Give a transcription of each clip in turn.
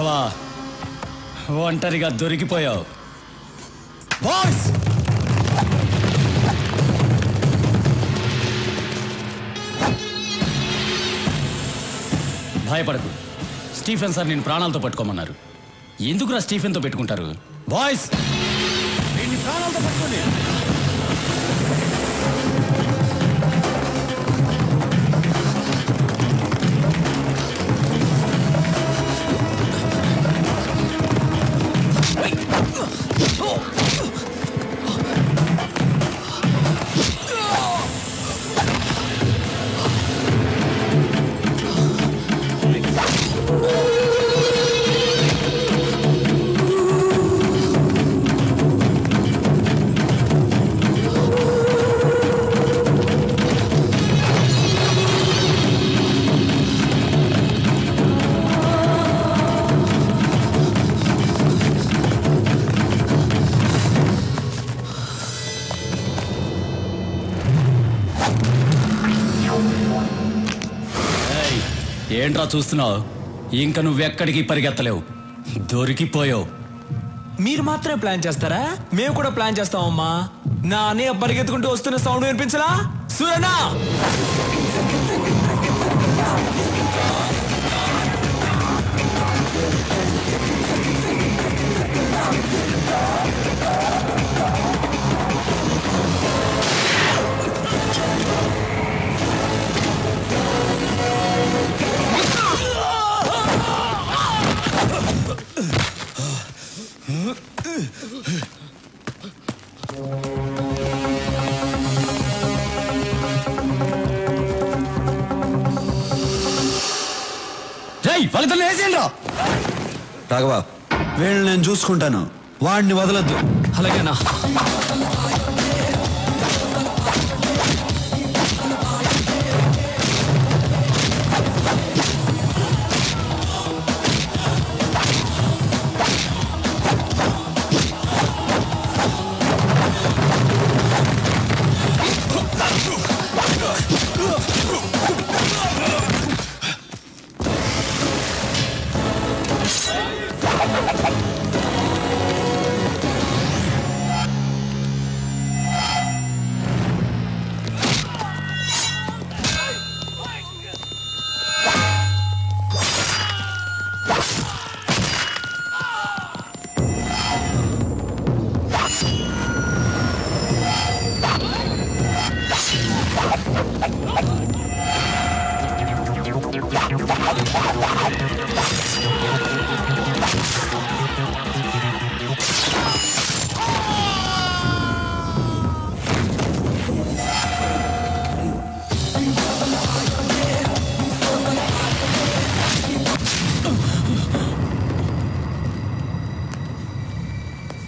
బావా ఒంటరిగా దొరికిపోయావు. బాయ్స్ భయపడకు. స్టీఫెన్ సార్ నేను ప్రాణాలతో పట్టుకోమన్నారు. ఎందుకురా స్టీఫెన్తో పెట్టుకుంటారు? బాయ్స్ నేను ప్రాణాలతో పట్టుకోండి. ఏంట్రా చూస్తున్నావు? ఇంకా నువ్వెక్కడికి పరిగెత్తలేవు, దొరికిపోయావు. మీరు మాత్రమే ప్లాన్ చేస్తారా? మేము కూడా ప్లాన్ చేస్తామమ్మా. నా అన్నయ్య పరిగెత్తుకుంటూ వస్తున్న సౌండ్ వినిపించలా? సూరనా ఫలితం వేసేయండి. రాఘవ, వీళ్ళని నేను చూసుకుంటాను, వాడిని వదలొద్దు. అలాగేనా?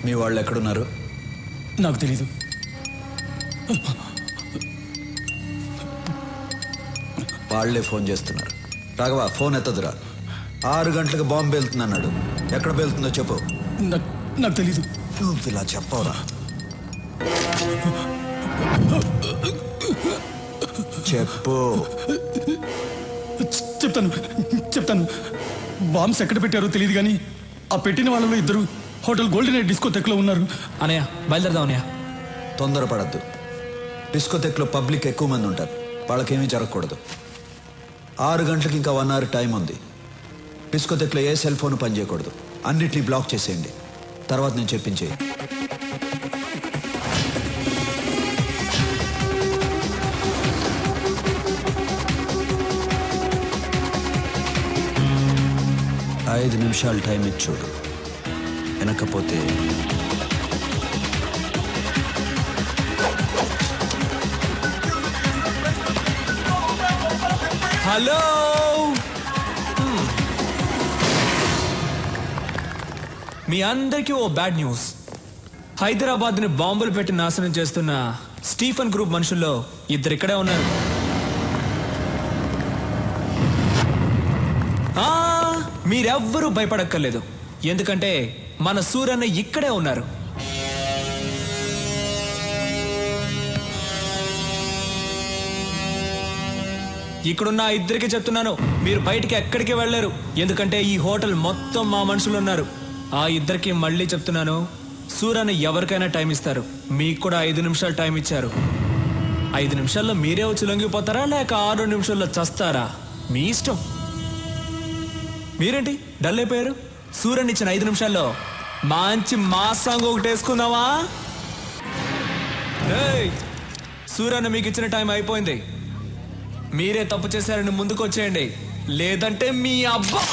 మీ వాళ్ళు ఎక్కడున్నారు? నాకు తెలీదు. వాళ్ళే ఫోన్ చేస్తున్నారు. రాఘవ, ఫోన్ ఎత్తదురా. 6 గంటలకు బాంబు వెళ్తుందన్నాడు. ఎక్కడ వెళ్తుందో చెప్పు. నాకు తెలీదు. నువ్వు ఇలా చెప్పవరా? చెప్పు. చెప్తాను. బాంబ్స్ ఎక్కడ పెట్టారో తెలియదు కానీ ఆ పెట్టిన వాళ్ళలో 2 హోటల్ గోల్డెన్ నైట్ డిస్కోటెక్లో ఉన్నారు. అనయ్య బయలుదేరదాం. అనయ్య తొందరపడద్దు. డిస్కోటెక్లో పబ్లిక్ ఎక్కువ మంది ఉంటారు, వాళ్ళకేమీ జరగకూడదు. 6 గంటలకు ఇంకా 1 అవర్ టైం ఉంది. డిస్కోటెక్లో ఏ సెల్ ఫోన్ పనిచేయకూడదు. అన్నిటినీ బ్లాక్ చేసేయండి. తర్వాత నేను చెప్పించేయి. ఐదు నిమిషాలు టైం ఇచ్చి చూడు. వెనకపోతే హలో. మీ అందరికీ ఓ బ్యాడ్ న్యూస్. హైదరాబాద్ని బాంబులు పెట్టి నాశనం చేస్తున్న స్టీఫెన్ గ్రూప్ మనుషుల్లో 2 ఇక్కడే ఉన్నారు. మీరెవ్వరూ భయపడక్కర్లేదు, ఎందుకంటే మన సూరన్న ఇక్కడే ఉన్నారు. ఇక్కడున్న ఆ ఇద్దరికి చెప్తున్నాను, మీరు బయటికి ఎక్కడికి వెళ్ళారు. ఎందుకంటే ఈ హోటల్ మొత్తం మా మనుషులు ఉన్నారు. ఆ ఇద్దరికి మళ్ళీ చెప్తున్నాను, సూర్యని ఎవరికైనా టైం ఇస్తారు. మీకు కూడా 5 నిమిషాలు టైం ఇచ్చారు. 5 నిమిషాల్లో మీరే వచ్చి లొంగిపోతారా, లేక 6 నిమిషాల్లో చస్తారా? మీ ఇష్టం. మీరేంటి డల్ అయిపోయారు? సూర్యని ఇచ్చిన 5 నిమిషాల్లో మంచి మా సాంగ్ ఒకటి వేసుకుందామా? సూర్యన్న మీకు ఇచ్చిన టైం అయిపోయింది. మీరే తప్పు చేశారని ముందుకు వచ్చేయండి, లేదంటే మీ అబ్బా.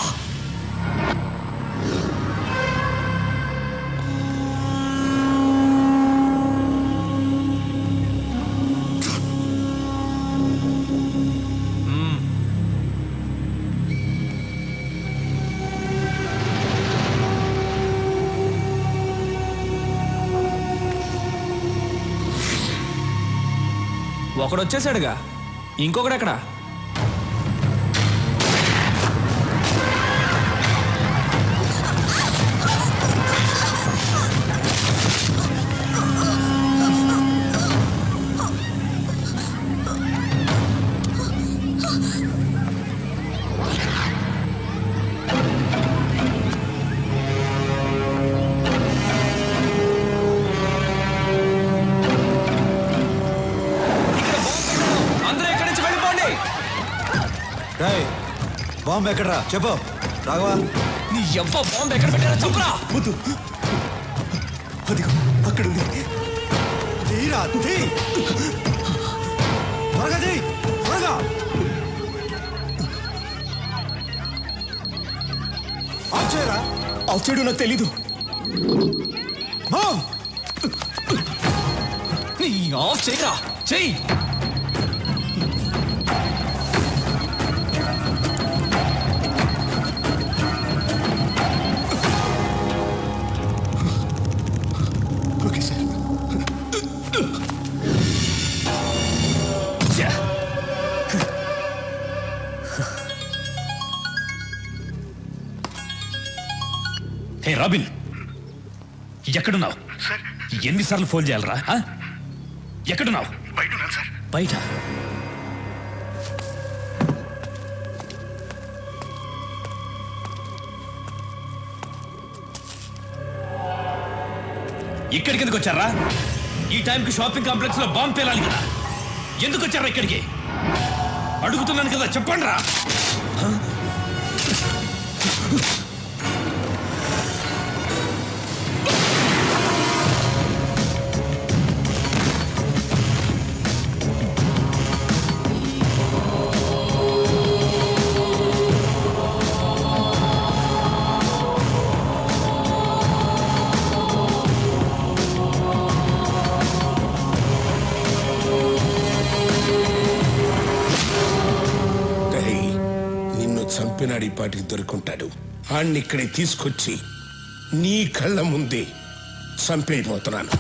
ఒకడు వచ్చేసాడుగా, ఇంకొకడు ఎక్కడ? బాంబు ఎక్కడరా చెప్పు రాఘవా. నీ ఎవ్వ బాంబు ఎక్కడ పెట్టారో చెప్పురా. వద్దు, అదిగో అక్కడ ఉంది. తీరా తీ, త్వరగా తీ, త్వరగా. ఆఫ్ చేయరా. ఆఫ్ చేయడం నాకు తెలీదు. నీ ఆఫ్ చేయరా, చెయ్యి. హే రాబిన్, ఎక్కడున్నావు? ఎన్నిసార్లు ఫోన్ చేయాలరా? ఎక్కడున్నావు? బయట. ఇక్కడికి ఎందుకు వచ్చారా? ఈ టైంకి షాపింగ్ కాంప్లెక్స్ లో బాంబు పేలాలి కదా. ఎందుకు వచ్చారా ఇక్కడికి? అడుగుతున్నాను కదా, చెప్పండి రా. చంపినాడు, ఈ పాటికి దొరుకుంటాడు. ఆడిని ఇక్కడికి తీసుకొచ్చి నీ కళ్ళ ముందే చంపైపోతున్నాను.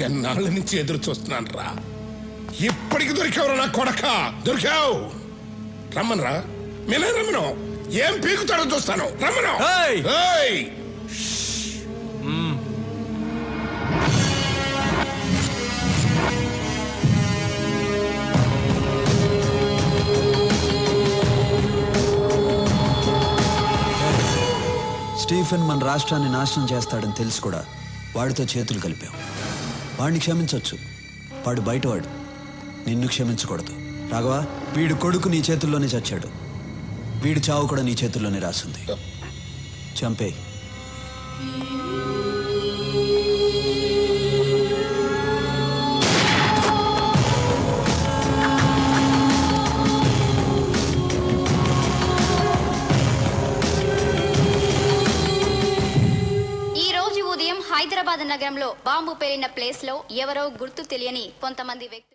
ఎన్నాళ్ళ నుంచి ఎదురు చూస్తున్నాను రా. ఇప్పటికి దొరికావురా నా కొడక, దొరికావు. రమ్మనరా, మేనే రమ్మను. ఏం పీకుతాడో చూస్తాను, రమ్మను. స్టీఫెన్ మన రాష్ట్రాన్ని నాశనం చేస్తాడని తెలిసి కూడా వాడితో చేతులు కలిపాం. వాడిని క్షమించవచ్చు, వాడు బయటవాడు. నిన్ను క్షమించకూడదు రాఘవా. వీడు కొడుకు నీ చేతుల్లోనే చచ్చాడు. వీడి చావు కూడా నీ చేతుల్లోనే రాసింది. చంపే. హైదరాబాద్ నగరంలో బాంబు పేలిన ప్లేస్ లో ఎవరో గుర్తు తెలియని కొంతమంది వ్యక్తులు